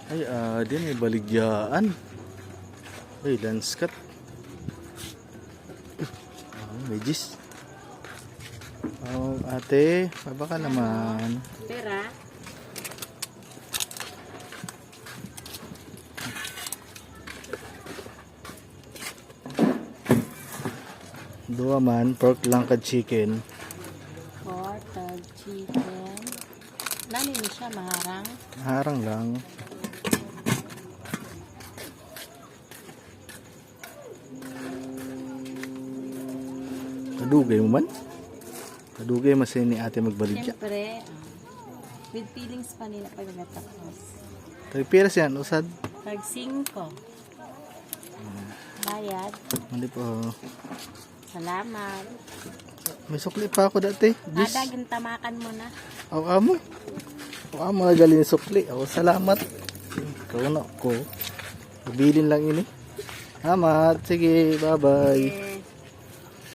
Ay, din ay baligyaan. Ay, landscat. May gis. Oh, ate, baka naman. Pera. Dua man, pork lang kag chicken. Pork, chicken. Nani ni siya maharang? Harang lang. Kadugay mo man? Kadugay masin ni ate magbaligya. Siyempre, with feelings pa nila pag natapos. Tagpira siya, usad. Tag 5. Bayad. Hindi po. Salamat. May sukli pa ako dati. Bis. Adagin tamakan mo na. Aw amo. Aw amo na galing sukli. Aw salamat. Kauno ko. Bilin lang ini. Salamat. Sige, bye-bye.